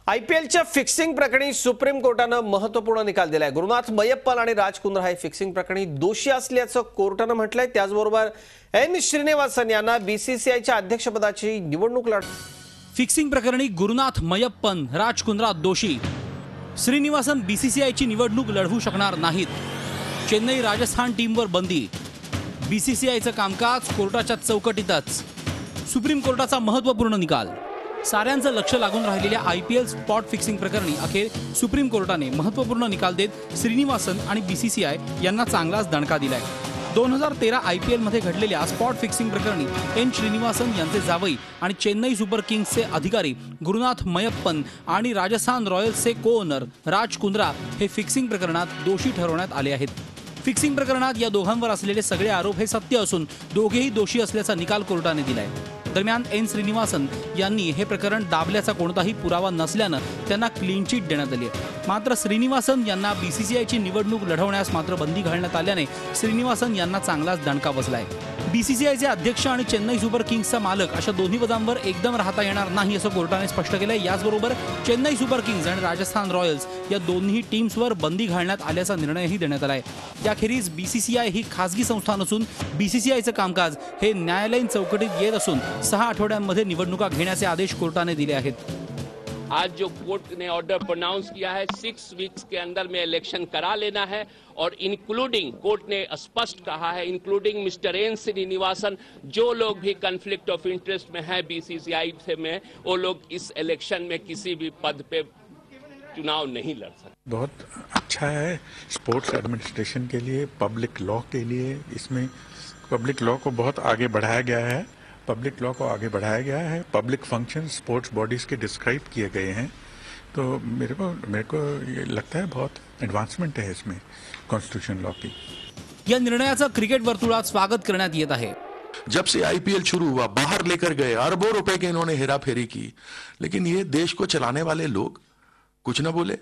आयपीएलच्या फिक्सिंग प्रकरणी सुप्रीम कोर्टाने महत्त्वपूर्ण निकाल दिलाय। गुरुनाथ मयप्पन आणि राज कुंद्रा हे फिक्सिंग प्रकरणी दोषी असल्याचं कोर्टाने म्हटलंय। त्याचबरोबर एन श्रीनिवासन यांना बीसीसीआयच्या अध्यक्षपदाची निवडणूक फिक्सिंग प्रकरणी गुरुनाथ मयप्पन, राज कुंद्रा दोषी। श्रीनिवासन बीसीसीआयची निवडणूक लढवू शकणार नाहीत। चेन्नई राजस्थान टीमवर बंदी। बीसीसीआयचं कामकाज कोर्टाच्या चौकटीतच। सुप्रीम कोर्टाचा महत्त्वपूर्ण निकाल। साऱ्यांचं लक्ष लागून राहिलेल्या आयपीएल स्पॉट फिक्सिंग प्रकरणी अखेर सुप्रीम कोर्टाने महत्त्वपूर्ण निकाल देत श्रीनिवासन आणि बीसीसीआय यांना चांगलाच दणका दिलाय। 2013 आयपीएल मध्ये घडलेल्या स्पॉट फिक्सिंग प्रकरणी एन श्रीनिवासन यांचे जावई आणि चेन्नई सुपर किंग्सचे अधिकारी गुरुनाथ मयप्पन आणि राजस्थान रॉयल्सचे को-ओनर राज कुंद्रा हे फिक्सिंग प्रकरणात दोषी ठरवण्यात आले आहेत। फिक्सिंग प्रकरणात या दोघांवर असलेले सगळे आरोप हे सत्य असून दोघेही दोषी असल्याचा निकाल कोर्टाने दिलाय। दरम्यान एन श्रीनिवासन यांनी हे प्रकरण दाबल्याचा कोणताही पुरावा नसल्यानं त्यांना क्लीन चिट देण्यात आली आहे। मात्र श्रीनिवासन यांना बीसीसीआयची निवडणूक लढवण्यास मात्र बंदी घालण्यात आल्याने श्रीनिवासन यांना चांगलाच दणका बसलाय। बीसीसीआयचे अध्यक्ष आणि चेन्नई सुपर किंग्सचा मालक अशा दोन्ही पदांवर एकदम राहता येणार नाही असं कोर्टाने स्पष्ट केलंय। याचबरोबर चेन्नई सुपर किंग्स आणि राजस्थान रॉयल्स या दोन्ही टीम्सवर बंदी घालण्यात आल्याचा निर्णयही देण्यात आलाय। याखेरीज बीसीसीआय ही खासगी संस्था नसून बीसीसीआयचं कामकाज हे न्यायालयीन चौकटीत येत असून 6 आठवड्यांमध्ये निवडणुका घेण्याचे आदेश कोर्टाने दिले आहेत। आज जो कोर्ट ने ऑर्डर प्रोनाउंस किया है 6 वीक्स के अंदर में इलेक्शन करा लेना है और इंक्लूडिंग कोर्ट ने स्पष्ट कहा है इंक्लूडिंग मिस्टर एन श्रीनिवासन जो लोग भी कॉन्फ्लिक्ट ऑफ इंटरेस्ट में है बीसीसीआई से में वो लोग इस इलेक्शन में किसी भी पद पे चुनाव नहीं लड़ सकते। बहुत अच्छा है स्पोर्ट्स एडमिनिस्ट्रेशन के लिए, पब्लिक लॉ के लिए। इसमें पब्लिक लॉ को बहुत आगे बढ़ाया गया है। पब्लिक लॉ को आगे बढ़ाया गया है। पब्लिक फंक्शन स्पोर्ट्स बॉडीज के डिस्क्राइब किए गए हैं। तो मेरे को ये लगता है बहुत एडवांसमेंट है इसमें कॉन्स्टिट्यूशन लॉ की। या निर्णयाचं क्रिकेट वर्तुळात स्वागत करण्यात येत आहे। जब से आईपीएल शुरू हुआ बाहर लेकर गए, अरबों रुपए के इन्होंने हेराफेरी की, लेकिन ये देश को चलाने वाले लोग कुछ ना बोले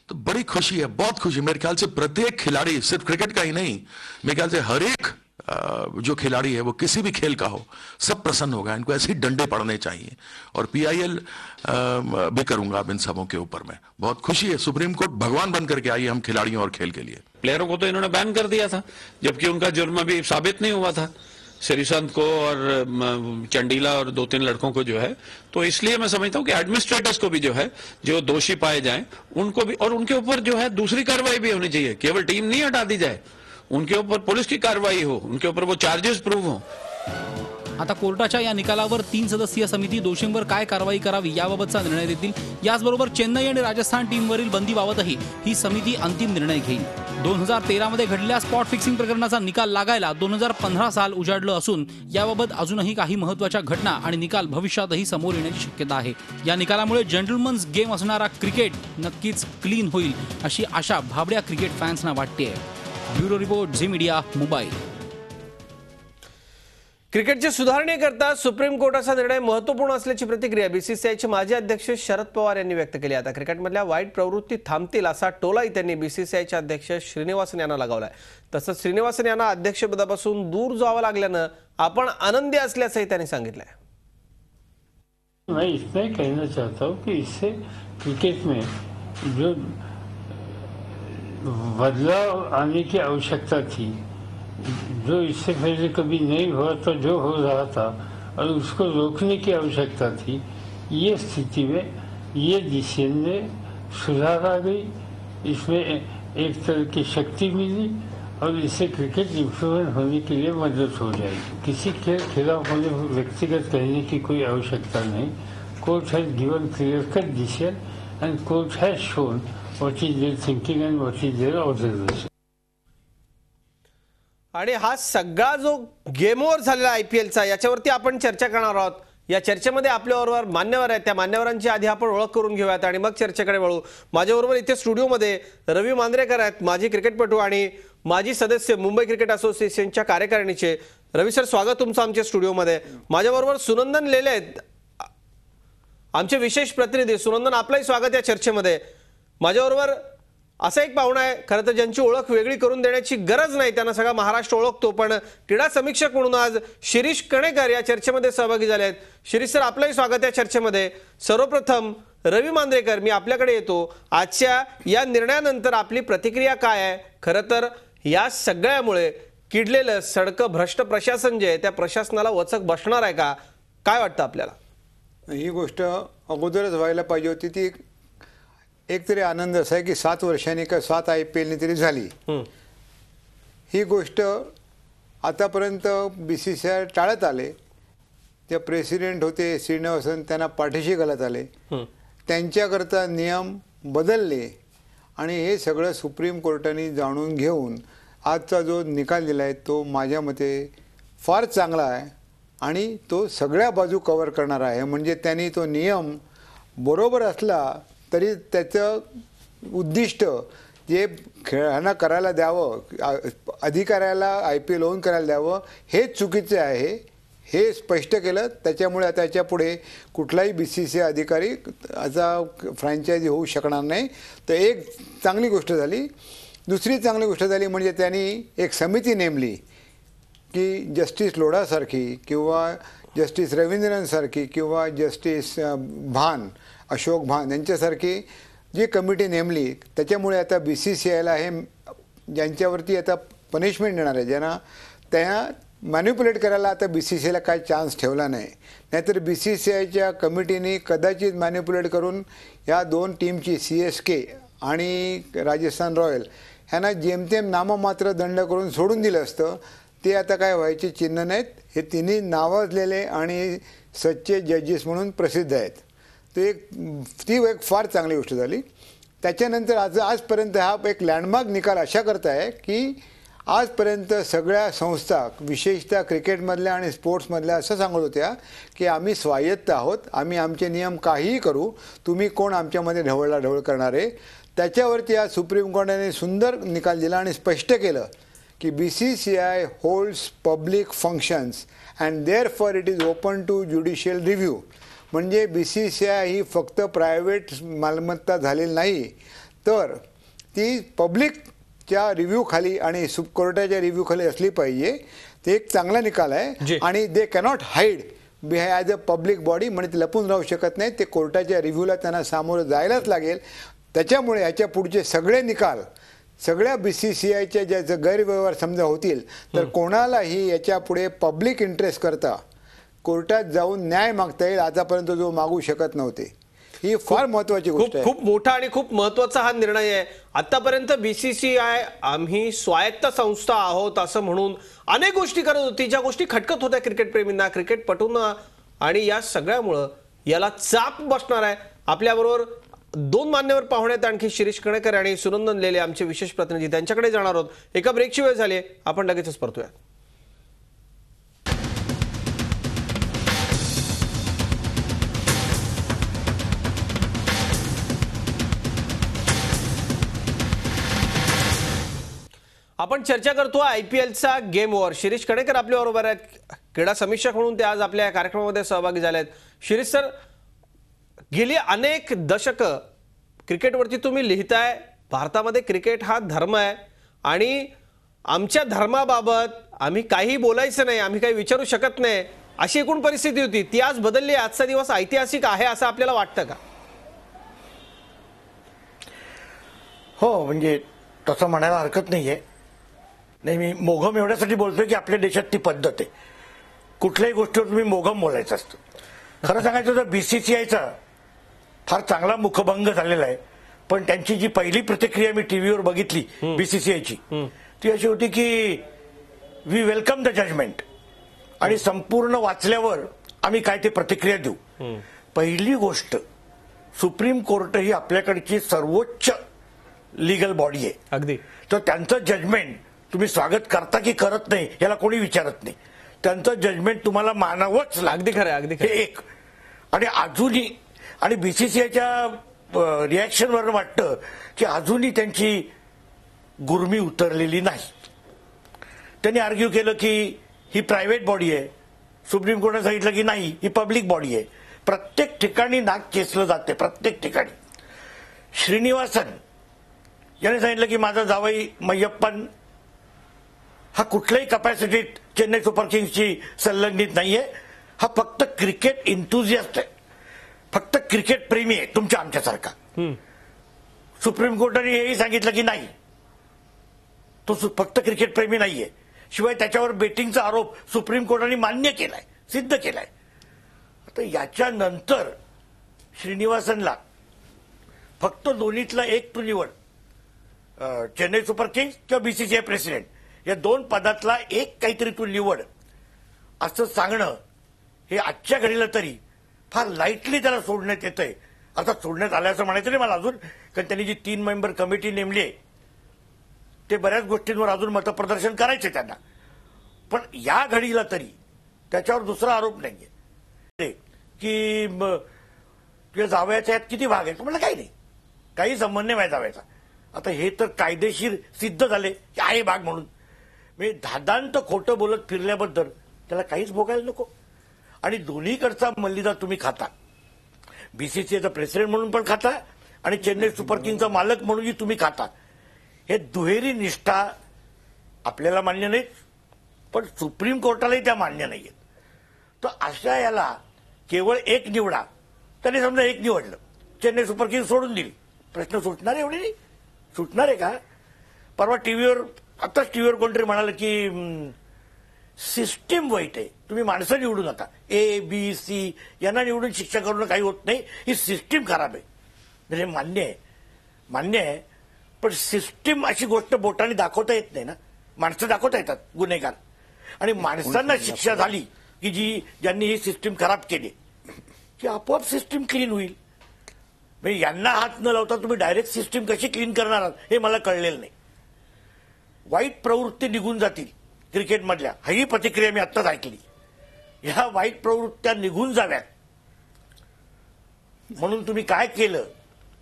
तो बड़ी खुशी है, बहुत खुशी। मेरे ख्याल से प्रत्येक खिलाड़ी, सिर्फ क्रिकेट का ही नहीं, मेरे ख्याल से हर एक जो खिलाड़ी है वो किसी भी खेल का हो, सब प्रसन्न होगा। इनको ऐसे ही डंडे पड़ने चाहिए और पीआईएल भी करूंगा अब इन सबों के ऊपर। मैं बहुत खुशी है, सुप्रीम कोर्ट भगवान बन करके आई हम खिलाड़ियों और खेल के लिए। प्लेयरों को तो इन्होंने बैन कर दिया था जबकि उनका जुर्म अभी साबित नहीं हुआ था, श्रीसंत को और चंडीला और 2-3 लड़कों को जो है। तो इसलिए मैं समझता हूं कि एडमिनिस्ट्रेटर्स को भी जो है जो दोषी पाए जाएं उनको भी, और उनके ऊपर जो है दूसरी कार्रवाई भी होनी चाहिए। केवल टीम नहीं हटा दी जाए, उनके ऊपर पुलिस की कार्रवाई हो, उनके ऊपर वो चार्जेस प्रूव हो। आता कोर्टाच्या या निकालावर 3 सदस्यीय समिती दोषींवर काय कारवाई करावी याबाबतचा निर्णय देतील। याचबरोबर चेन्नई आणि राजस्थान टीमवरील बंदीबाबतही ही समिती अंतिम निर्णय घेईल। 2013 मध्ये घडलेल्या स्पॉट फिक्सिंग प्रकरणाचा निकाल लागायला 2015 साल उजाडलं असून याबाबत अजूनही काही महत्त्वाच्या घटना आणि निकाल भविष्यातही समोर येण्याची शक्यता आहे। या निकालामुळे जेंटलमन्स गेम असणारा क्रिकेट नक्कीच क्लीन होईल अशी आशा भाबड्या क्रिकेट फॅन्सना वाटते। Bureau report, Zee Media, Mumbai. क्रिकेटच्या सुधारणेकरता सुप्रीम कोर्टाचा निर्णय महत्त्वपूर्ण असल्याची प्रतिक्रिया बीसीसीआयचे माजी अध्यक्ष शरद पवार यांनी व्यक्त केली। आता क्रिकेटमधल्या वाईट प्रवृत्ती थांबतील असा टोलाही त्यांनी बीसीसीआयचे अध्यक्ष श्रीनिवासन यांना लगावलाय। तसंच श्रीनिवासन यांना अध्यक्षपदापासून दूर जावं लागल्यानं आपण आनंदी असल्याचंही त्यांनी सांगितलंय। मैं इसमें कहना चाहता हूँ कि इससे क्रिकेट में जो बदलाव आने की आवश्यकता थी, जो इससे पहले कभी नहीं हुआ तो जो हो रहा था और उसको रोकने की आवश्यकता थी, ये स्थिति में ये डिसीजन में सुधार आ गई। इसमें एक तरह की शक्ति मिली और इससे क्रिकेट इम्प्रूवमेंट होने के लिए मदद हो जाएगी। किसी के खिलाफ मुझे व्यक्तिगत कहने की कोई आवश्यकता नहीं। Court has given clear cut decision and court has shown what is their thinking and what is their observation. आणि हा सगळा जो गेम ओव्हर झालेला आयपीएलचा याच्यावरती आपण चर्चा करणार आहोत। या चर्चेमध्ये आपल्याबरोबर मान्यवर आहेत, त्या मान्यवरांची आधी आपण ओळख करून घेऊयात आणि मग चर्चेकडे वळू। माझ्याबरोबर इथे स्टुडिओमध्ये रवी मांद्रेकर आहेत, माजी क्रिकेटपटू आणि माजी सदस्य मुंबई क्रिकेट असोसिएशनच्या कार्यकारिणीचे। रवी सर, स्वागत तुमचं आमच्या स्टुडिओमध्ये। माझ्याबरोबर सुनंदन लेले आहेत, आमचे विशेष प्रतिनिधी। सुनंदन, आपलंही स्वागत या चर्चेमध्ये। माझ्याबरोबर असा एक पाहुणा आहे खरं तर ज्यांची ओळख वेगळी करून देण्याची गरज नाही, त्यांना सगळा महाराष्ट्र ओळखतो, पण क्रीडा समीक्षक म्हणून आज शिरीष कणेकर या चर्चेमध्ये सहभागी झाले आहेत. शिरीष सर, आपलंही स्वागत या चर्चेमध्ये. सर्वप्रथम रवी मांद्रेकर, मी आपल्याकडे येतो. आजच्या या निर्णयानंतर आपली प्रतिक्रिया काय आहे? खरं तर या सगळ्यामुळे किडलेलं सडकं भ्रष्ट प्रशासन जे आहे त्या प्रशासनाला वचक बसणार आहे का? काय वाटतं आपल्याला? ही गोष्ट अगोदरच व्हायला पाहिजे होती. ती एक तरी आनंद असा आहे की 7 वर्षांनी का 7 IPL तरी झाली. ही गोष्ट आतापर्यंत BCCI टाळत आले. जे प्रेसिडेंट होते श्रीनिवासन, त्यांना पाठीशी घालत आले. त्यांच्याकरता नियम बदलले आणि हे सगळं सुप्रीम कोर्टाने जाणून घेऊन आजचा जो निकाल दिला आहे तो माझ्या मते फार चांगला आहे आणि तो सगळ्या बाजू कव्हर करणारा आहे. म्हणजे त्यांनी तो नियम बरोबर असला तरी त्याचं उद्दिष्ट जे खेळांना करायला द्यावं, अधिकाऱ्याला IPL ओन करायला द्यावं, हे चुकीचे आहे हे स्पष्ट केलं. त्याच्यामुळे आता याच्यापुढे कुठलाही BCCI अधिकारी आता फ्रँचायझी होऊ शकणार नाही. तर एक चांगली गोष्ट झाली. दुसरी चांगली गोष्ट झाली म्हणजे त्यांनी एक समिती नेमली की जस्टिस लोढासारखी किंवा जस्टिस रवींद्रनसारखी किंवा जस्टिस अशोक भान यांच्यासारखी जी कमिटी नेमली. त्याच्यामुळे आता BCCIला हे ज्यांच्यावरती आता पनिशमेंट देणार आहे, ज्यांना त्यांना मॅन्युप्युलेट करायला आता BCCIला काय चान्स ठेवला नाही. नाहीतर BCCIच्या कमिटीने कदाचित मॅन्युप्युलेट करून ह्या 2 टीमची CSK आणि राजस्थान रॉयल ह्यांना जेमतेम नाममात्र दंड करून सोडून दिलं असतं. ते आता काय व्हायचे चिन्ह नाहीत. हे तिन्ही नावाजलेले आणि सच्चे जजेस म्हणून प्रसिद्ध आहेत. ती एक फार चांगली गोष्ट झाली. त्याच्यानंतर आजपर्यंत हा एक लँडमार्क निकाल अशा करता आहे की आजपर्यंत सगळ्या संस्था विशेषतः क्रिकेटमधल्या आणि स्पोर्ट्समधल्या असं सांगत होत्या की आम्ही स्वायत्त आहोत, आम्ही आमचे नियम काहीही करू, तुम्ही कोण आमच्यामध्ये ढवळ करणारे. त्याच्यावरती आज सुप्रीम कोर्टाने सुंदर निकाल दिला आणि स्पष्ट केलं की BCCI holds public functions and therefore it is open to judicial review. म्हणजे BCCI ही फक्त प्रायव्हेट मालमत्ता झालेली नाही, तर ती पब्लिकच्या रिव्ह्यू खाली आणि कोर्टाच्या रिव्ह्यू खाली असली पाहिजे. ते एक चांगला निकाल आहे आणि दे cannot hide as a public body. म्हणजे ते लपून राहू शकत नाही. ते कोर्टाच्या रिव्ह्यूला त्यांना सामोरं जायलाच लागेल. त्याच्यामुळे याच्या पुढचे सगळे निकाल सगळ्या BCCIच्या ज्या गैरव्यवहार समजा होतील तर कोणालाही याच्या पुढे पब्लिक इंटरेस्ट करता कोर्टात जाऊन न्याय मागता येईल, आतापर्यंत जो मागू शकत नव्हते. ही फार महत्वाची गोष्ट आहे. खूप मोठा आणि खूप महत्वाचा हा निर्णय आहे. आतापर्यंत BCCI आम्ही स्वायत्त संस्था आहोत असं म्हणून अनेक गोष्टी करत होती, ज्या गोष्टी खटकत होत्या क्रिकेटप्रेमींना, क्रिकेटपटूंना, आणि या सगळ्यामुळं याला चाप बसणार आहे. आपल्याबरोबर 2 मान्यवर पाहुणे आहेत आणखी, शिरीष कणेकर आणि सुनंदन लेले आमचे विशेष प्रतिनिधी. त्यांच्याकडे जाणार आहोत. एका ब्रेकची वेळ झाली, आपण लगेचच परतूया. आपण चर्चा करतो IPLचा गेम ओव्हर. शिरीष कणेकर आपल्या बरोबर आहेत, क्रीडा समीक्षक म्हणून ते आज आपल्या कार्यक्रमामध्ये सहभागी झाले आहेत. शिरीष सर, गेली अनेक दशकं क्रिकेटवरती तुम्ही लिहिताय. भारतामध्ये क्रिकेट हा धर्म आहे आणि आमच्या धर्माबाबत आम्ही काही बोलायचं नाही, आम्ही काही विचारू शकत नाही, अशी एकूण परिस्थिती होती. ती आज बदलली. आजचा दिवस ऐतिहासिक आहे असं आपल्याला वाटतं का? हो, म्हणजे तसं म्हणायला हरकत नाहीये. नाही, मी मोघम एवढ्यासाठी बोलतोय की आपल्या देशात ती पद्धत आहे. कुठल्याही गोष्टीवर तुम्ही मोघम बोलायचं असतं. खरं सांगायचं तर BCCIचा फार चांगला मुखभंग झालेला आहे. पण त्यांची जी पहिली प्रतिक्रिया मी टीव्हीवर बघितली BCCIची, ती अशी होती की वी वेलकम द जजमेंट, आणि संपूर्ण वाचल्यावर आम्ही काय ते प्रतिक्रिया देऊ. पहिली गोष्ट, सुप्रीम कोर्ट ही आपल्याकडची सर्वोच्च लीगल बॉडी आहे. अगदी. तर त्यांचं जजमेंट तुम्ही स्वागत करता की करत नाही याला कोणी विचारत नाही. त्यांचं जजमेंट तुम्हाला मानावंच लागतं. अगदी खरं, अगदी खरं. हे एक. आणि अजूनही आणि BCCIच्या रिॲक्शनवर वाटतं की अजूनही त्यांची गुरमी उतरलेली नाही. त्यांनी आर्ग्यू केलं की ही प्रायव्हेट बॉडी आहे. सुप्रीम कोर्टाने सांगितलं की नाही, ही पब्लिक बॉडी आहे. प्रत्येक ठिकाणी नाक चेचलं जाते, प्रत्येक ठिकाणी. श्रीनिवासन याने सांगितलं की माझा जावई मय्यप्पन हा कुठल्याही कपॅसिटीत चेन्नई सुपर किंग्सची संलग्नित नाहीये, हा फक्त क्रिकेट इंथुझियास्ट आहे, फक्त क्रिकेट प्रेमी आहे तुमच्या आमच्यासारखा. सुप्रीम कोर्टाने हेही सांगितलं की नाही, तो फक्त क्रिकेट प्रेमी नाहीये. शिवाय त्याच्यावर बेटिंगचा आरोप सुप्रीम कोर्टाने मान्य केलाय, सिद्ध केलाय. आता याच्यानंतर श्रीनिवासनला फक्त दोन्हीतला एक तू निवड, चेन्नई सुपर किंग्स किंवा बीसीसीआय प्रेसिडेंट या दोन पदातला एक काहीतरी तू निवड असं सांगणं हे आजच्या घडीला तरी फार लाईटली त्याला सोडण्यात येतंय. आता सोडण्यात आलं असं म्हणायचं नाही मला अजून, कारण त्यांनी जी 3 मेंबर कमिटी नेमली आहे ते बऱ्याच गोष्टींवर अजून मतप्रदर्शन करायचे त्यांना. पण या घडीला तरी त्याच्यावर दुसरा आरोप नाहीये की तुझ्या जावयाच्या यात किती भाग आहे. तुम्हाला काही नाही, काही संबंध नाही माझ्या जावयाचा. आता हे तर कायदेशीर सिद्ध झाले की आहे भाग म्हणून. म्हणजे धादांत खोटं बोलत फिरल्याबद्दल त्याला काहीच भोगायला नको. आणि दोन्हीकडचा मल्लिदा तुम्ही खाता, बीसीसीआयचा प्रेसिडेंट म्हणून पण खाता आणि चेन्नई सुपर किंग्सचा मालक म्हणूनही तुम्ही खाता. हे दुहेरी निष्ठा आपल्याला मान्य नाही, पण सुप्रीम कोर्टालाही त्या मान्य नाहीयेत. तर अशा याला केवळ एक निवडा, त्यांनी समजा एक निवडलं, चेन्नई सुपर किंग्स सोडून दिली, प्रश्न सुटणार आहे? एवढे नाही सुटणार आहे का? परवा आताच टीव्हीवर कोणतरी म्हणाल की सिस्टीम वाईट आहे, तुम्ही माणसं निवडू नका, ए बी सी यांना निवडून शिक्षा करून काही होत नाही, ही सिस्टीम खराब आहे. म्हणजे मान्य आहे, पण सिस्टीम अशी गोष्ट बोटाने दाखवता येत नाही ना. माणसं दाखवता येतात गुन्हेगार, आणि माणसांना शिक्षा झाली की ज्यांनी ही सिस्टीम खराब केली की आपोआप सिस्टीम क्लीन होईल. म्हणजे यांना हात न लावता तुम्ही डायरेक्ट सिस्टीम कशी क्लीन करणार आहात हे मला कळलेलं नाही. वाईट प्रवृत्ती निघून जातील क्रिकेटमधल्या, ही प्रतिक्रिया मी आत्ताच ऐकली. ह्या वाईट प्रवृत्त्या निघून जाव्यात म्हणून तुम्ही काय केलं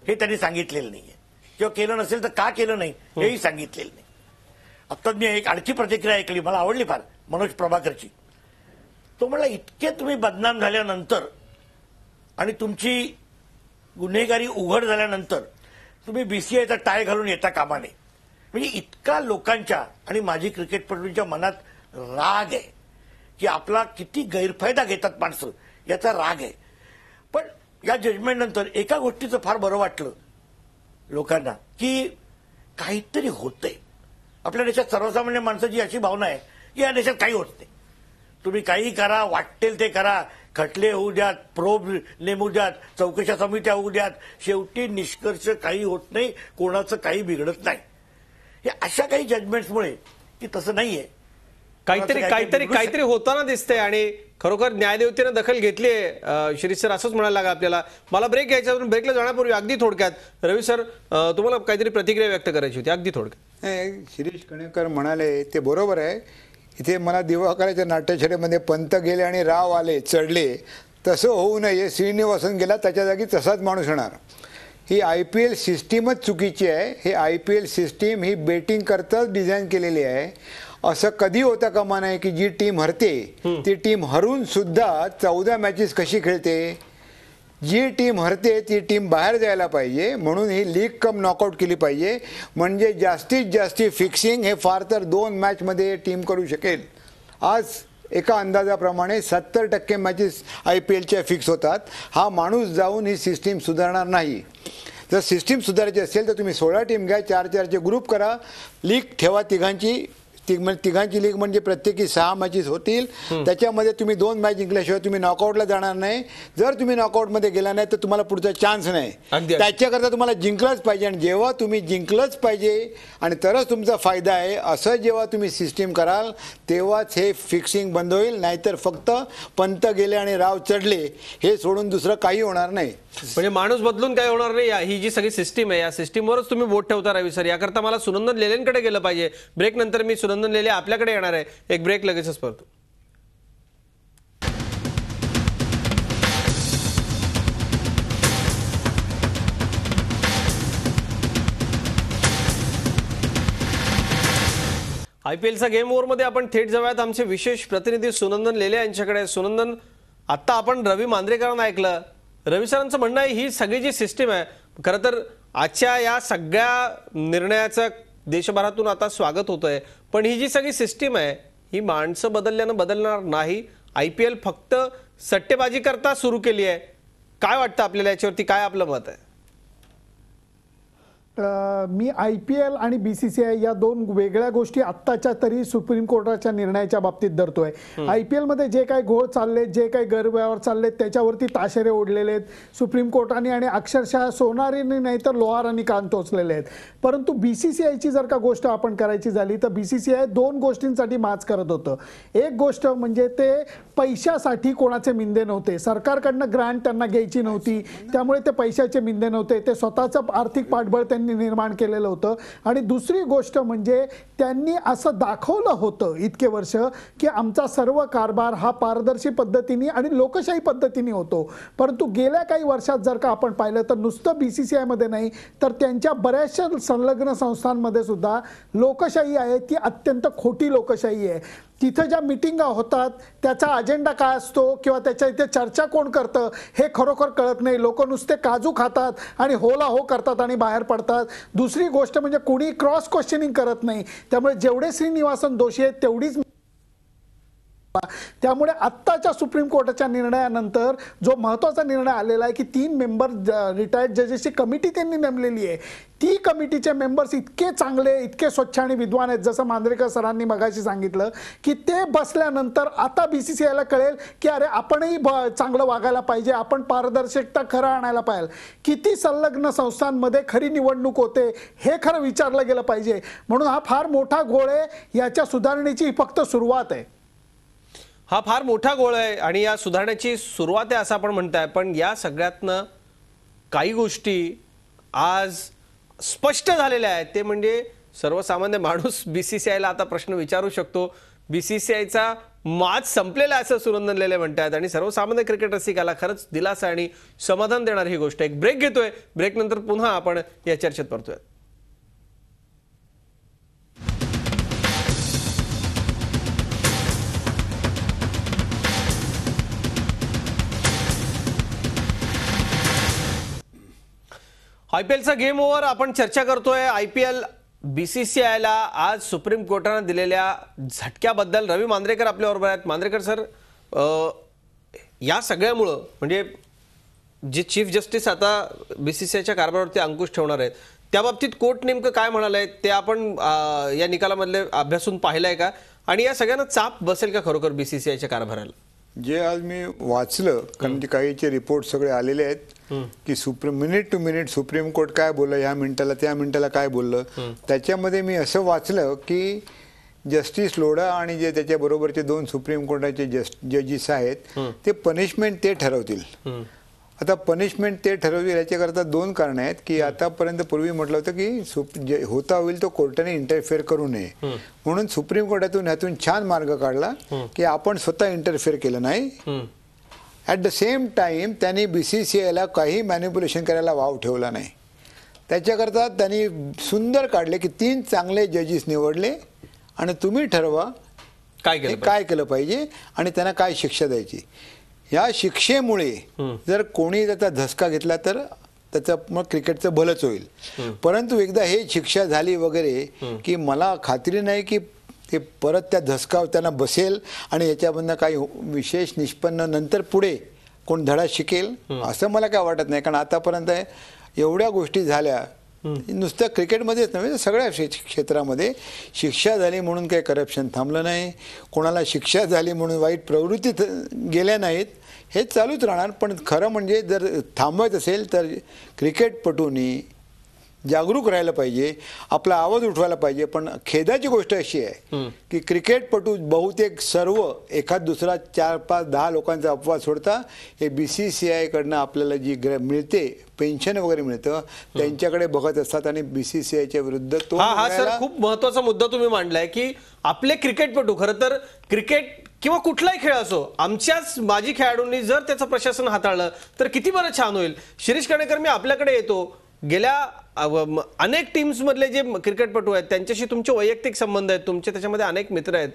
हे त्यांनी सांगितलेलं नाहीये, किंवा केलं नसेल तर का केलं नाही हेही सांगितलेलं नाही. आता मी एक आणखी प्रतिक्रिया ऐकली, मला आवडली फार, मनोज प्रभाकरची. तो म्हणला इतके तुम्ही बदनाम झाल्यानंतर आणि तुमची गुन्हेगारी उघड झाल्यानंतर तुम्ही बीसीआयचा टाय घालून येता कामा नये. म्हणजे इतका लोकांच्या आणि माजी क्रिकेटपटूंच्या मनात राग आहे की आपला किती गैरफायदा घेतात माणसं, याचा राग आहे. पण या जजमेंट नंतर एका गोष्टीचं फार बरं वाटलं लोकांना की काहीतरी होतंय. आपल्या देशात सर्वसामान्य माणसाची अशी भावना आहे की या देशात काही होत नाही, तुम्ही काही करा, वाटेल ते करा, खटले होऊ द्यात, प्रोब नेमू द्यात, चौकशा समित्या होऊ द्यात, शेवटी निष्कर्ष काही होत नाही, कोणाचं काही बिघडत नाही. हे अशा काही जजमेंट्समुळे की तसं नाहीये, काहीतरी होताना दिसतंय. आणि खरोखर न्यायदेवतेनं दखल घेतली आहे. शिरीष सर असंच म्हणायला लागा आपल्याला. मला ब्रेक घ्यायचा, ब्रेकला जाण्यापूर्वी अगदी थोडक्यात रवी सर तुम्हाला काहीतरी प्रतिक्रिया व्यक्त करायची होती, अगदी थोडक्यात. शिरीष कणेकर म्हणाले ते बरोबर आहे. इथे मला दिवाकराच्या नाट्यछटेमध्ये पंत गेले आणि राव आले चढले, तसं होऊ नये. श्रीनिवासन गेला, त्याच्या जागी तसाच माणूस येणार. ही IPL सिस्टीमच चुकीची आहे. ही IPL सिस्टीम ही बेटिंग करताच डिझाईन केलेली आहे. असं कधी होता कामा नये की जी टीम हरते ती टीम हरून सुद्धा 14 मॅचेस कशी खेळते. जी टीम हरते ती टीम बाहेर जायला पाहिजे, म्हणून ही लीग कम नॉकआउट केली पाहिजे. म्हणजे जास्तीत जास्त फिक्सिंग हे फार तर 2 मॅचमध्ये टीम करू शकेल. आज एका अंदाजाप्रमाणे 70% मॅचेस IPLच्या फिक्स होतात. हा माणूस जाऊन ही सिस्टीम सुधारणार नाही. जर सिस्टीम सुधारायची असेल तर तुम्ही 16 टीम घ्या, 4-4चे ग्रुप करा, लीग ठेवा तिघांची लीग म्हणजे प्रत्येकी 6 मॅचेस होतील. त्याच्यामध्ये तुम्ही 2 मॅच जिंकल्याशिवाय तुम्ही नॉकआउटला जाणार नाही. जर तुम्ही नॉकआउटमध्ये गेला नाही तर तुम्हाला पुढचा चान्स नाही. त्याच्याकरता तुम्हाला जिंकलंच पाहिजे, आणि जेव्हा तुम्ही जिंकलंच पाहिजे आणि तरच तुमचा फायदा आहे असं जेव्हा तुम्ही सिस्टीम कराल तेव्हाच हे फिक्सिंग बंद होईल. नाहीतर फक्त पंत गेले आणि राव चढले हे सोडून दुसरं काही होणार नाही. म्हणजे माणूस बदलून काय होणार नाही. ही जी सगळी सिस्टीम आहे या सिस्टीमवरच तुम्ही बोट ठेवता रवी सर. याकरता मला सुनंदन लेलेंकडे गेलं पाहिजे. ब्रेक नंतर मी सुनंदन लेले आपल्याकडे येणार आहे. एक ब्रेक लगेचच परतो. IPLचा गेम ओव्हरमध्ये आपण थेट जाऊयात आमचे विशेष प्रतिनिधी सुनंदन लेले यांच्याकडे. सुनंदन, आता आपण रवी मांजरेकरांना ऐकलं. रवी सरांचं म्हणणं आहे ही सगळी जी सिस्टीम आहे खरं तर आजच्या या सगळ्या निर्णयाचं देशभरातून आता स्वागत होतंय, पण ही जी सगळी सिस्टीम आहे ही माणसं बदलल्यानं बदलणार नाही. IPL फक्त सट्टेबाजी करता सुरू केली आहे. काय वाटतं आपल्याला याच्यावरती, काय आपलं मत आहे? मी IPL आणि BCCI या दोन वेगळ्या गोष्टी आत्ताच्या तरी सुप्रीम कोर्टाच्या निर्णयाच्या बाबतीत धरतोय. IPL मध्ये जे काही घोळ चालले, जे काही गैरव्यवहार चाललेत त्याच्यावरती ताशेरे ओढलेले आहेत सुप्रीम कोर्टाने आणि अक्षरशः सोनारीने नाही तर लोहारांनी कान टोचलेले आहेत. परंतु BCCI ची जर का गोष्ट आपण करायची झाली तर BCCI दोन गोष्टींसाठी माच करत होतं. एक गोष्ट म्हणजे ते पैशासाठी कोणाचे मिंदे नव्हते, सरकारकडनं ग्रांट त्यांना घ्यायची नव्हती, त्यामुळे ते पैशाचे मिंदे नव्हते, ते स्वतःचं आर्थिक पाठबळ त्यांनी निर्माण केलेलं होतं. आणि दुसरी गोष्ट म्हणजे त्यांनी असं दाखवलं होतं इतके वर्ष की आमचा सर्व कारभार हा पारदर्शी पद्धतीने आणि लोकशाही पद्धतीने होतो. परंतु गेल्या काही वर्षात जर का आपण पाहिलं तर नुसतं BCCI मध्ये नाही तर त्यांच्या बऱ्याचशा संलग्न संस्थांमध्ये सुद्धा लोकशाही आहे ती अत्यंत खोटी लोकशाही आहे. तिथं ज्या मिटिंगा होतात त्याचा अजेंडा काय असतो किंवा त्याच्या इथे चर्चा कोण करतं हे खरोखर कळत नाही. लोक नुसते काजू खातात आणि होला हो करतात आणि बाहेर पडतात. दुसरी गोष्ट म्हणजे कोणी क्रॉस क्वेश्चनिंग करत नाही. त्यामुळे जेवढे श्रीनिवासन दोषी आहेत तेवढीच. त्यामुळे आत्ताच्या सुप्रीम कोर्टाच्या निर्णयानंतर जो महत्त्वाचा निर्णय आलेला आहे की 3 मेंबर रिटायर्ड जजेसची कमिटी त्यांनी नेमलेली आहे. ती कमिटीचे मेंबर्स इतके चांगले, इतके स्वच्छ आणि विद्वान आहेत, जसं मांजरेकर सरांनी मगाशी सांगितलं की ते बसल्यानंतर आता BCCIला कळेल की अरे आपणही चांगलं वागायला पाहिजे, आपण पारदर्शकता खरं आणायला पाहिजे. किती संलग्न संस्थांमध्ये खरी निवडणूक होते हे खरं विचारलं गेलं पाहिजे. म्हणून हा फार मोठा घोळ आहे. याच्या सुधारणेची फक्त सुरुवात आहे. हा फार मोठा गोळ आहे आणि या सुधारण्याची सुरुवात आहे असं आपण म्हणताय. पण या सगळ्यातनं काही गोष्टी आज स्पष्ट झालेल्या आहेत. ते म्हणजे सर्वसामान्य माणूस BCCIला आता प्रश्न विचारू शकतो. BCCIचा माज संपलेला असं सुनंदन लेले म्हणतात आणि सर्वसामान्य क्रिकेट रसिकाला खरंच दिलासा आणि समाधान देणारी ही गोष्ट. एक ब्रेक घेतोय, ब्रेक नंतर पुन्हा आपण या चर्चेत परतूयात. IPLचा गेम ओव्हर आपण चर्चा करतोय. IPL BCCIला आज सुप्रीम कोर्टाने दिलेल्या झटक्याबद्दल रवी मांजरेकर आपल्याबरोबर आहेत. मांजरेकर सर, या सगळ्यामुळं म्हणजे जे चीफ जस्टिस आता BCCIच्या कारभारावरती अंकुश ठेवणार आहेत त्या बाबतीत कोर्ट नेमकं काय म्हणालंय ते आपण या निकालामधले अभ्यासून पाहिलंय का? आणि या सगळ्यांना चाप बसेल का खरोखर BCCIच्या कारभाराला? जे आज मी वाचलं, कारण की काहीचे रिपोर्ट सगळे आलेले आहेत की minute to minute supreme court काय बोललं, ह्या मिनिटाला त्या मिनिटाला काय बोललं. त्याच्यामध्ये मी असं वाचलं की जस्टिस लोढा आणि जे त्याच्या बरोबरचे 2 सुप्रीम कोर्टाचे जजेस आहेत ते पनिशमेंट ते ठरवतील. आता पनिशमेंट ते ठरवतील याच्याकरता 2 कारणं आहेत की आतापर्यंत पूर्वी म्हटलं होतं की होता होईल तो कोर्टाने इंटरफेअर करू नये, म्हणून सुप्रीम कोर्टातून ह्यातून छान मार्ग काढला की आपण स्वतः इंटरफेअर केलं नाही. ॲट द सेम टाइम त्यांनी BCCIला काही मॅनिप्युलेशन करायला वाव ठेवला नाही. त्याच्याकरता त्यांनी सुंदर काढले की 3 चांगले जजेस निवडले आणि तुम्ही ठरवा काय केलं पाहिजे आणि त्यांना काय शिक्षा द्यायची. या शिक्षेमुळे जर कोणी त्याचा धसका घेतला तर त्याचं मग क्रिकेटचं भलंच होईल. परंतु एकदा हे शिक्षा झाली वगैरे की मला खात्री नाही की ते परत त्या धसकावर त्यांना बसेल आणि याच्यामधनं काही विशेष निष्पन्न नंतर पुढे कोण धडा शिकेल असं मला काय वाटत नाही. कारण आतापर्यंत एवढ्या गोष्टी झाल्या, नुसतं क्रिकेटमध्येच नव्हे सगळ्या क्षेत्रामध्ये. शिक्षा झाली म्हणून काही करप्शन थांबलं नाही, कोणाला शिक्षा झाली म्हणून वाईट प्रवृत्तीत गेल्या नाहीत, हे चालूच राहणार. पण खरं म्हणजे जर थांबवायचं असेल तर क्रिकेटपटूंनी जागरूक राहायला पाहिजे, आपला आवाज उठवायला पाहिजे. पण खेदाची गोष्ट अशी आहे की क्रिकेटपटू बहुतेक सर्व एखाद दुसरा 4, 5, 10 लोकांचा अपवाद सोडता हे BCCI कडनं आपल्याला जी मिळते पेन्शन वगैरे मिळतं त्यांच्याकडे बघत असतात आणि BCCIच्या विरुद्ध तो. हा सर खूप महत्वाचा मुद्दा तुम्ही मांडलाय की आपले क्रिकेटपटू, खरं तर क्रिकेट किंवा कुठलाही खेळ असो, आमच्याच माजी खेळाडूंनी जर त्याचं प्रशासन हाताळलं तर किती बरं छान होईल. शिरीष कणेकर, मी आपल्याकडे येतो. गेल्या अनेक टीम्स मधले जे क्रिकेटपटू आहेत त्यांच्याशी तुमचे वैयक्तिक संबंध आहेत, तुमचे त्याच्यामध्ये अनेक मित्र आहेत.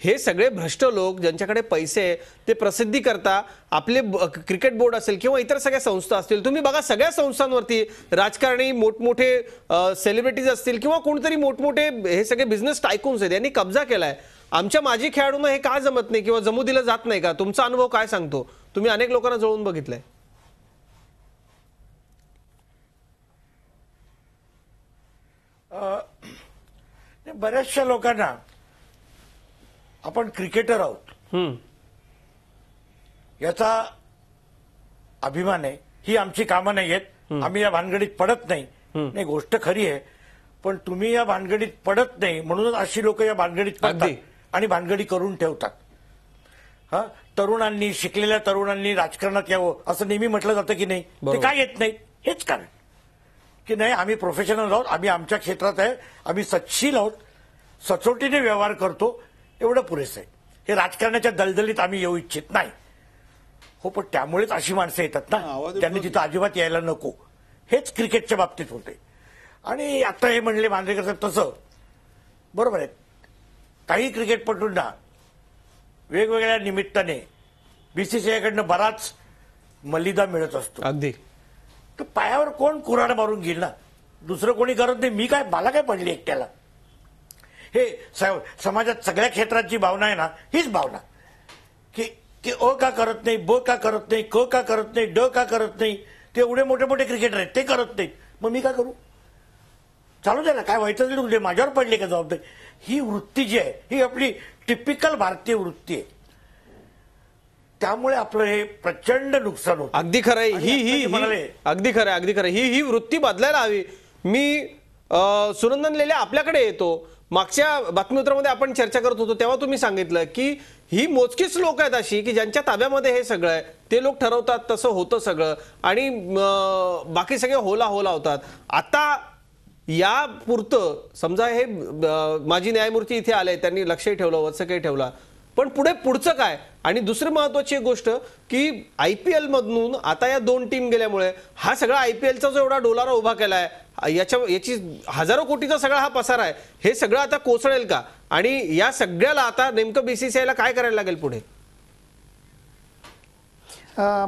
हे सगळे भ्रष्ट लोक ज्यांच्याकडे पैसे आहे ते प्रसिद्धी करता आपले क्रिकेट बोर्ड असेल किंवा इतर सगळ्या संस्था असतील, तुम्ही बघा सगळ्या संस्थांवरती राजकारणी, मोठमोठे सेलिब्रिटीज असतील किंवा कोणतरी मोठमोठे हे सगळे बिझनेस टायकून्स आहेत, यांनी कब्जा केलाय. आमच्या माजी खेळाडूंना हे का जमत नाही किंवा जमू दिलं जात नाही का? तुमचा अनुभव काय सांगतो? तुम्ही अनेक लोकांना जवळून बघितलंय. बऱ्याचशा लोकांना आपण क्रिकेटर आहोत याचा अभिमान आहे. ही आमची कामं नाही आहेत, आम्ही या भानगडीत पडत नाही. नाही, गोष्ट खरी आहे, पण तुम्ही या भानगडीत पडत नाही म्हणूनच अशी लोक या भानगडीत पडतात आणि भानगडी करून ठेवतात. हा, तरुणांनी, शिकलेल्या तरुणांनी राजकारणात यावं असं नेहमी म्हटलं जातं की नाही, ते काय येत नाही? हेच कारण की नाही, आम्ही प्रोफेशनल आहोत, आम्ही आमच्या क्षेत्रात आहे, आम्ही सच्छील आहोत, सचोटीने व्यवहार करतो, एवढं पुरेसं आहे. हे राजकारणाच्या दलदलीत आम्ही येऊ इच्छित नाही. हो, पण त्यामुळेच अशी माणसं येतात ना, त्यांनी तिथं अजिबात यायला नको. हेच क्रिकेटच्या बाबतीत होते. आणि आता हे म्हणले मांजरेकर साहेब तसं बरोबर आहे. काही क्रिकेटपटूंना वेगवेगळ्या निमित्ताने बीसीसीआयकडनं बराच मलिदा मिळत असतो. अगदी. तर पायावर कोण कुऱ्हाड मारून घेईल ना, दुसरं कोणी करत नाही. मी काय, मला काय पडली एकट्याला? हे समाजात सगळ्या क्षेत्राची भावना आहे ना, हीच भावना की अ का करत नाही, ब का करत नाही, क का करत नाही, ड का करत नाही. ते एवढे मोठे मोठे क्रिकेटर आहेत, ते करत नाहीत, मग मी काय करू? चालू द्या ना, काय व्हायचं तरी माझ्यावर पडली का जबाबदारी? ही वृत्ती जी आहे ही आपली टिपिकल भारतीय वृत्ती आहे. त्यामुळे आपलं हे प्रचंड नुकसान होतं. अगदी खरं आहे. अगदी खरं आहे, अगदी खरं. ही वृत्ती बदलायला हवी. मी सुनंदन लेले आपल्याकडे येतो. मागच्या बातमीपत्रामध्ये आपण चर्चा करत होतो तेव्हा तुम्ही सांगितलं की ही मोजकीच लोक आहेत अशी की ज्यांच्या ताब्यामध्ये हे सगळं आहे, ते लोक ठरवतात, तसं होतं सगळं आणि बाकी सगळे होला होतात. आता या पुरतं समजा हे माजी न्यायमूर्ती इथे आले, त्यांनी लक्षही ठेवलं, वत्सकही ठेवला, पण पुढचं काय? आणि दुसरी महत्वाची एक गोष्ट की आयपीएल मधून आता या 2 टीम गेल्यामुळे हा सगळा आयपीएलचा जो एवढा डोलारा उभा केलाय, याची हजारो कोटीचा सगळा हा पसार आहे, हे सगळं आता कोसळेल का? आणि या सगळ्याला आता नेमकं बीसीसीआयला काय करायला लागेल पुढे?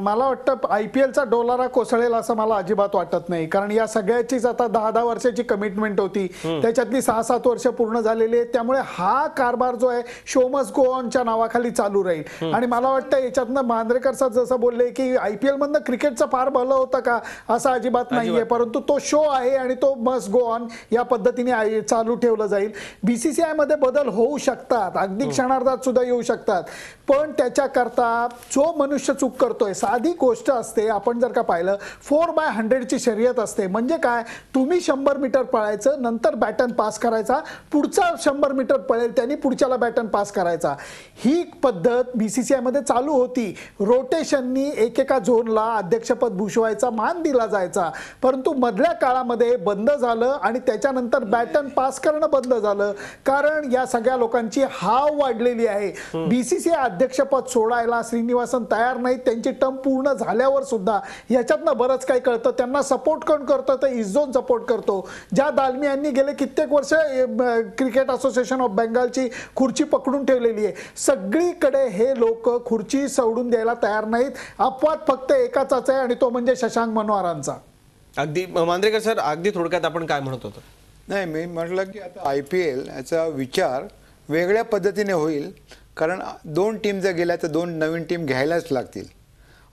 मला वाटतं आयपीएलचा डोलारा कोसळेल असं मला अजिबात वाटत नाही. कारण या सगळ्याचीच आता 10-10 वर्षाची कमिटमेंट होती, त्याच्यातली 6-7 वर्ष पूर्ण झालेली आहेत. त्यामुळे हा कारभार जो आहे शो मस्ट गो ऑनच्या नावाखाली चालू राहील. आणि मला वाटतं याच्यातनं मांजरेकर साहेब जसं बोलले की आयपीएल मधनं क्रिकेटचं फार भलं होतं का, असं अजिबात नाहीये. परंतु तो शो आहे आणि तो मस्ट गो ऑन या पद्धतीने चालू ठेवलं जाईल. बीसीसीआय मध्ये बदल होऊ शकतात, अगदी क्षणार्धात सुद्धा येऊ शकतात, पण त्याच्याकरता जो मनुष्य चूक करतो, साधी गोष्ट असते. आपण जर का पाहिलं 4x100 ची शर्यत असते. म्हणजे काय, तुम्ही 100 मीटर पळायचं, नंतर बॅटन पास करायचा, पुढचा 100 मीटर पळेल त्यांनी पुढच्याला बॅटन पास करायचा. ही पद्धत बीसीसीआय मध्ये चालू होती. रोटेशननी एकेका झोनला अध्यक्षपद भूषवायचा मान दिला जायचा. परंतु मधल्या काळामध्ये बंद झालं आणि त्याच्यानंतर बॅटन पास करणं बंद झालं, कारण या सगळ्या लोकांची हाव वाढलेली आहे. बीसीसीआय अध्यक्षपद सोडायला श्रीनिवासन तयार नाहीत. त्यांची टर्म पूर्ण झाल्यावर सुद्धा याच्यातनं बरंच काही कळतं. त्यांना सपोर्ट कोण करतं तर इझोन सपोर्ट करतो. ज्या दालमियांनी गेले कित्येक वर्ष क्रिकेट असोसिएशन ऑफ बेंगालची खुर्ची पकडून ठेवलेली आहे, सगळीकडे हे लोक खुर्ची सोडून द्यायला तयार नाहीत. अपवाद फक्त एकाचाच आहे आणि तो म्हणजे शशांक मनोहरांचा. अगदी मांजरेकर सर, अगदी थोडक्यात आपण काय म्हणत होतो? नाही, मी म्हटलं की आता आयपीएल याचा विचार वेगळ्या पद्धतीने होईल, कारण 2 टीम जर गेल्या तर 2 नवीन टीम घ्यायलाच लागतील.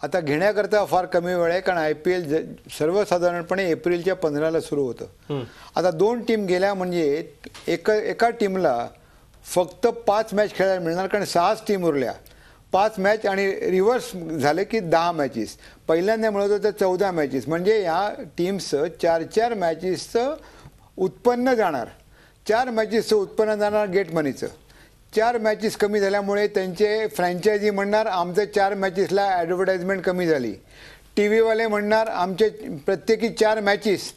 आता घेण्याकरता फार कमी वेळ आहे, कारण आयपीएल सर्वसाधारणपणे एप्रिलच्या 15ला सुरू होतं. आता 2 टीम गेल्या म्हणजे एका टीमला फक्त 5 मॅच खेळायला मिळणार, कारण 6 टीम उरल्या. 5 मॅच आणि रिव्हर्स झाले की 10 मॅचेस. पहिल्यांदा मिळत होतं 14 मॅचेस. म्हणजे या टीम्सचं 4-4 मॅचेसचं उत्पन्न जाणार. 4 मॅचेसचं उत्पन्न जाणार गेट मनीचं. 4 मॅचेस कमी झाल्यामुळे त्यांचे फ्रँचायझी म्हणणार आमचं 4 मॅचेसला ॲडव्हर्टाइजमेंट कमी झाली. टी व्हीवाले म्हणणार आमचे प्रत्येकी 4 मॅचेस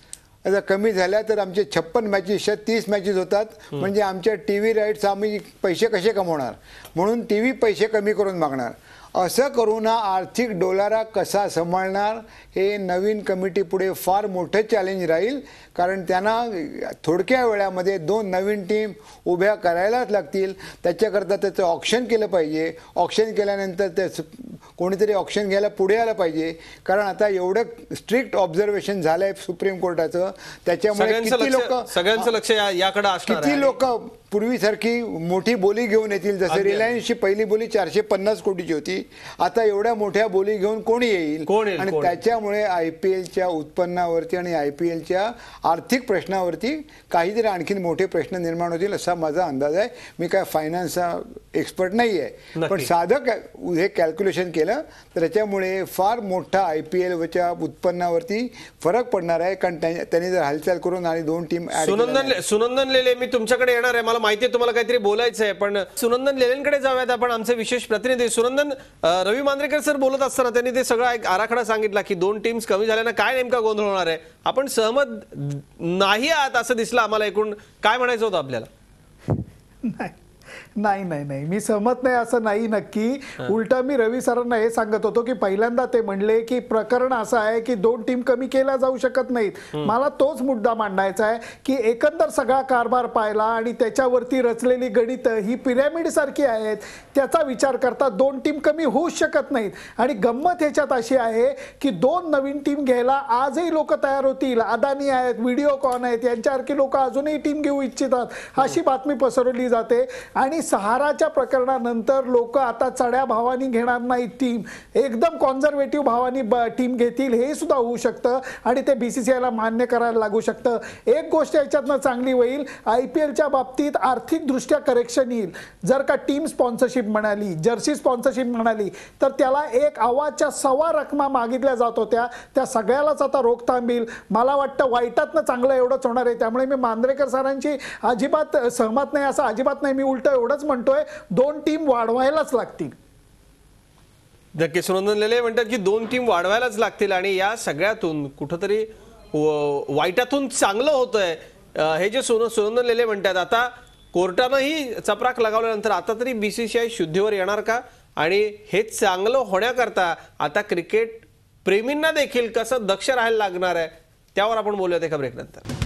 आता कमी झाल्या तर आमचे 56 मॅचेसच्या 30 मॅचेस होतात, म्हणजे आमच्या टी व्ही राईट्स आम्ही पैसे कसे कमवणार, म्हणून टी व्ही पैसे कमी करून मागणार. असं करून हा आर्थिक डोलारा कसा सांभाळणार हे नवीन कमिटी पुढे फार मोठं चॅलेंज राहील, कारण त्यांना थोडक्या वेळामध्ये 2 नवीन टीम उभ्या करायलाच लागतील. त्याच्याकरता त्याचं ऑक्शन केलं पाहिजे. ऑक्शन केल्यानंतर ते कोणीतरी ऑक्शन घ्यायला पुढे आलं पाहिजे, कारण आता एवढं स्ट्रिक्ट ऑब्झर्वेशन झालं आहे सुप्रीम कोर्टाचं. त्याच्यामुळे सगळ्यांचं लक्ष याकडे असणार किती लोक पूर्वीसारखी मोठी बोली घेऊन येतील. जसं रिलायन्सची पहिली बोली 450 कोटीची होती, आता एवढ्या मोठ्या बोली घेऊन कोण येईल. आणि त्याच्यामुळे IPLच्या उत्पन्नावरती आणि IPLच्या आर्थिक प्रश्नावरती काहीतरी आणखीन मोठे प्रश्न निर्माण होतील असा माझा अंदाज आहे. मी काय फायनान्सचा एक्सपर्ट नाही आहे, पण साधं हे कॅल्क्युलेशन केलं तर त्याच्यामुळे फार मोठा IPLच्या उत्पन्नावरती फरक पडणार आहे, कारण त्यांनी जर हालचाल करून आणि 2 टीम सुनंदन लेले, मी तुमच्याकडे येणार आहे. मला माहिती आहे तुम्हाला काहीतरी बोलायचं आहे, पण सुनंदन लेलेंकडे जाऊयात आपण. आमचे विशेष प्रतिनिधी सुनंदन, रवी मांजरेकर सर बोलत असताना त्यांनी ते सगळा एक आराखडा सांगितला की 2 टीम्स कमी झाल्यानं काय नेमका गोंधळ होणार आहे. आपण सहमत नाही आहात असं दिसलं आम्हाला. एकूण काय म्हणायचं होतं आपल्याला? नाही नाही नाही, मी सहमत नाही असं नाही. नक्की उलटा मी रवी सरांना हे सांगत होतो की पहिल्यांदा ते म्हणले की प्रकरण असं आहे की 2 टीम कमी केल्या जाऊ शकत नाहीत. मला तोच मुद्दा मांडायचा आहे की एकंदर सगळा कारभार पाहिला आणि त्याच्यावरती रचलेली गणित ही पिरॅमिड सारखी आहेत. त्याचा विचार करता 2 टीम कमी होऊ शकत नाहीत. आणि गंमत ह्याच्यात अशी आहे की 2 नवीन टीम घ्यायला आजही लोक तयार होतील. अदानी आहेत, व्हिडिओकॉन आहेत, यांच्यासारखी लोक अजूनही टीम घेऊ इच्छितात अशी बातमी पसरवली जाते. आणि सहाराच्या प्रकरणानंतर लोक आता चढ्या भावानी घेणार नाही टीम, एकदम कॉन्झर्वेटिव्ह भावानी टीम घेतील, हे सुद्धा होऊ शकतं आणि ते BCCIला मान्य करायला लागू शकतं. एक गोष्ट याच्यातनं चांगली होईल, IPLच्या बाबतीत आर्थिकदृष्ट्या करेक्शन येईल. जर का टीम स्पॉन्सरशिप म्हणाली, जर्सी स्पॉन्सरशिप म्हणाली, तर त्याला 1.25 रकमा मागितल्या जात होत्या, त्या सगळ्यालाच आता रोख थांबील. मला वाटतं वाईटातनं चांगलं एवढंच होणार आहे. त्यामुळे मी मांजरेकर सरांची अजिबात सहमत नाही असं अजिबात नाही. मी उलट एवढंच म्हणतोय 2 टीम वाढवायलाच लागतील. नक्की सुनंदन लेले म्हणतात की 2 टीम वाढवायलाच लागतील आणि या सगळ्यातून कुठंतरी वाईटातून चांगलं होतंय हे जे सुनंदन लेले म्हणतात. आता कोर्टानंही चपराक लगावल्यानंतर आता तरी BCCI शुद्धीवर येणार का? आणि हे चांगलं होण्याकरता आता क्रिकेट प्रेमींना देखील कसं दक्ष राहायला लागणार आहे, त्यावर आपण बोलूयात एका ब्रेक नंतर.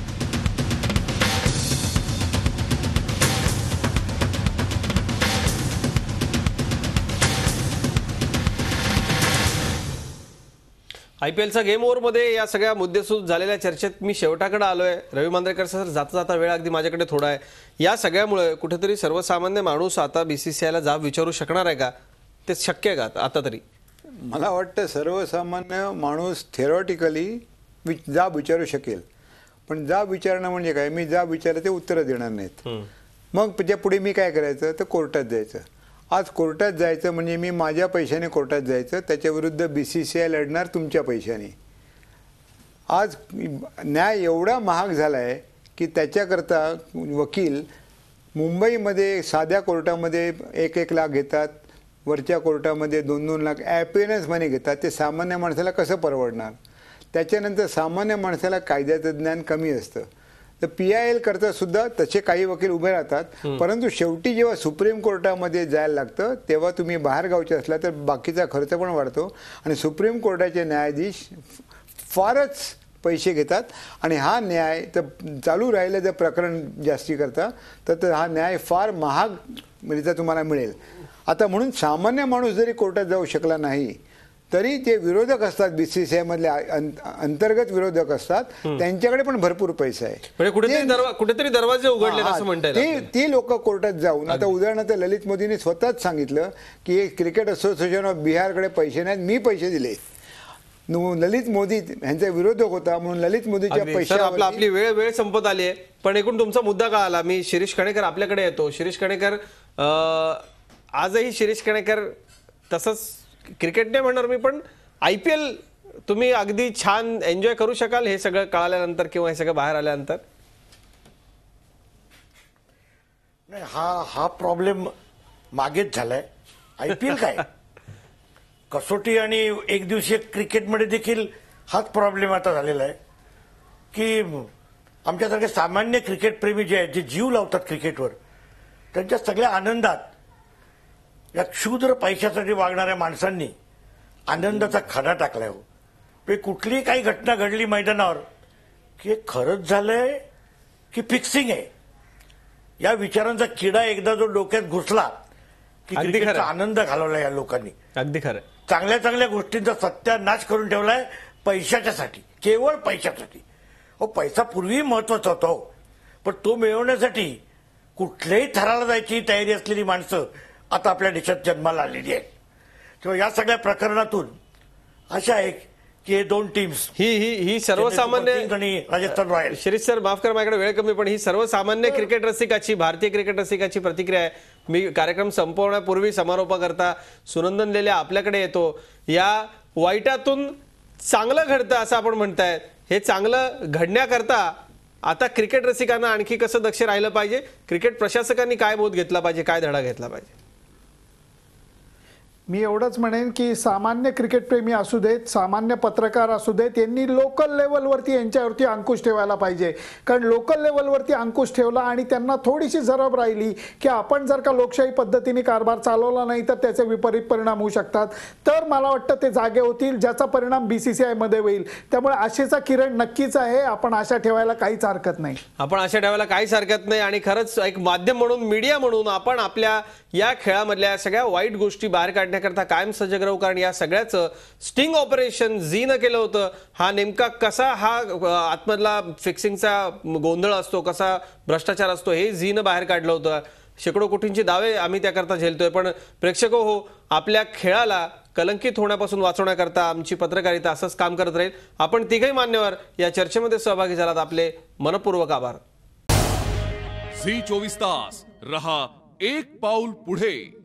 IPLचा गेम ओव्हरमध्ये या सगळ्या मुद्देसूद झालेल्या चर्चेत मी शेवटाकडे आलोय. रवी मांजरेकर सर, जाता जाता वेळ अगदी माझ्याकडे थोडा आहे. या सगळ्यामुळे कुठेतरी सर्वसामान्य माणूस आता BCCIला जाब विचारू शकणार आहे का? ते शक्य आहे का आता तरी? मला वाटतं सर्वसामान्य माणूस थेरॉटिकली जाब विचारू शकेल, पण जाब विचारणं म्हणजे काय? मी जाब विचारलं ते उत्तरं देणार नाहीत. मग त्याच्या पुढे मी काय करायचं? तर कोर्टात जायचं. आज कोर्टात जायचं म्हणजे मी माझ्या पैशाने कोर्टात जायचं, त्याच्याविरुद्ध BCCI लढणार तुमच्या पैशाने. आज न्याय एवढा महाग झाला आहे की त्याच्याकरता वकील मुंबईमध्ये साध्या कोर्टामध्ये 1-1 लाख घेतात, वरच्या कोर्टामध्ये 2-2 लाख ॲपियरन्स मनी घेतात. ते सामान्य माणसाला कसं परवडणार? त्याच्यानंतर सामान्य माणसाला कायद्याचं ज्ञान कमी असतं. तर PIL करता सुद्धा तसे काही वकील उभे राहतात, परंतु शेवटी जेव्हा सुप्रीम कोर्टामध्ये जायला लागतं तेव्हा तुम्ही बाहेर गावचे असला तर बाकीचा खर्च पण वाढतो आणि सुप्रीम कोर्टाचे न्यायाधीश फारच पैसे घेतात. आणि हा न्याय तर चालू राहिलं जर प्रकरण जास्ती करता तर हा न्याय फार महाग म्हणजे तुम्हाला मिळेल. आता म्हणून सामान्य माणूस जरी कोर्टात जाऊ शकला नाही तरी ते विरोधक असतात, BCCI मधले अंतर्गत विरोधक असतात, त्यांच्याकडे पण भरपूर पैसा आहे. कुठेतरी दरवाजे उघडले असं म्हणतात. ती लोक कोर्टात जाऊन, आता उदाहरणार्थ ललित मोदींनी स्वतःच सांगितलं की क्रिकेट असोसिएशन ऑफ बिहारकडे पैसे नाहीत, मी पैसे दिले. ललित मोदी यांचा विरोधक होता म्हणून ललित मोदीच्या पैशावर. आपली वेळ संपत आली आहे, पण एकूण तुमचा मुद्दा कळाला. मी शिरीष कणेकर आपल्याकडे येतो. शिरीष कणेकर, आजही शिरीष कणेकर तसंच क्रिकेट नाही म्हणणार मी, पण IPL तुम्ही अगदी छान एन्जॉय करू शकाल हे सगळं कळाल्यानंतर किंवा हे सगळं बाहेर आल्यानंतर? नाही, हा प्रॉब्लेम मागेच झालाय. IPL काय कसोटी आणि एक दिवसीय क्रिकेटमध्ये देखील हाच प्रॉब्लेम आता झालेला आहे की आमच्यासारखे सामान्य क्रिकेट प्रेमी जे आहेत, जे जीव लावतात क्रिकेटवर, त्यांच्या सगळ्या आनंदात या क्षुद्र पैशासाठी वागणाऱ्या माणसांनी आनंदाचा खडा टाकलाय हो. पे कुठलीही काही घटना घडली मैदानावर की हे खरंच झालंय की फिक्सिंग आहे, या विचारांचा किडा एकदा जो डोक्यात घुसला की अगदी क्रिकेटचा खरं. आनंद घालवला या लोकांनी. अगदी खरं. चांगल्या चांगल्या गोष्टींचा सत्यानाश करून ठेवलाय पैशाच्यासाठी, केवळ पैशासाठी. हो, पैसा पूर्वी महत्वाचा होता हो, पण तो मिळवण्यासाठी कुठल्याही थराला जायची तयारी असलेली माणसं आता आपल्या देशात जन्माला आलेली आहेत. तेव्हा या सगळ्या प्रकरणातून अशा आहे की हे दोन टीम्स, ही सर्वसामान्य आणि राजस्थान रॉयल्स. शिरीष सर, माफ करा माझ्याकडे वेळ कमी, पण ही सर्वसामान्य क्रिकेट रसिकाची, भारतीय क्रिकेट रसिकाची प्रतिक्रिया आहे. मी कार्यक्रम संपवण्यापूर्वी समारोपाकरता सुनंदन लेल्या आपल्याकडे येतो. या वाईटातून चांगलं घडतं असं आपण म्हणताय, हे चांगलं घडण्याकरता आता क्रिकेट रसिकांना आणखी कसं दक्ष राहिलं पाहिजे, क्रिकेट प्रशासकांनी काय बोध घेतला पाहिजे, काय धडा घेतला पाहिजे? मी एवढंच म्हणेन की सामान्य क्रिकेटप्रेमी असू देत, सामान्य पत्रकार असू देत, यांनी लोकल लेवलवरती यांच्यावरती अंकुश ठेवायला पाहिजे. कारण लोकल लेवलवरती अंकुश ठेवला आणि त्यांना थोडीशी जरब राहिली की आपण जर का लोकशाही पद्धतीने कारभार चालवला नाही तर त्याचे विपरीत परिणाम होऊ शकतात, तर मला वाटतं ते जागे होतील, ज्याचा परिणाम BCCI मध्ये होईल. त्यामुळे आशेचा किरण नक्कीच आहे. आपण आशा ठेवायला काहीच हरकत नाही. आपण आशा ठेवायला काहीच हरकत नाही. आणि खरंच एक माध्यम म्हणून, मीडिया म्हणून आपण आपल्या या खेळामधल्या सगळ्या वाईट गोष्टी बाहेर काढण्याकरता कायम सजग राहू. कारण या सगळ्याचं स्टिंग ऑपरेशन झीनं केलं होतं. हा नेमका कसा हा आतमधला फिक्सिंगचा गोंधळ असतो, कसा भ्रष्टाचार असतो, हे झीनं बाहेर काढलं होतं. शेकडो कोटींचे दावे आम्ही त्याकरता झेलतोय. पण प्रेक्षक हो, आपल्या खेळाला कलंकित होण्यापासून वाचवण्याकरता आमची पत्रकारिता असंच काम करत राहील. आपण तिघही मान्यवर या चर्चेमध्ये सहभागी झालात, आपले मनपूर्वक आभार. झी 24 तास रहा एक पाऊल पुढे.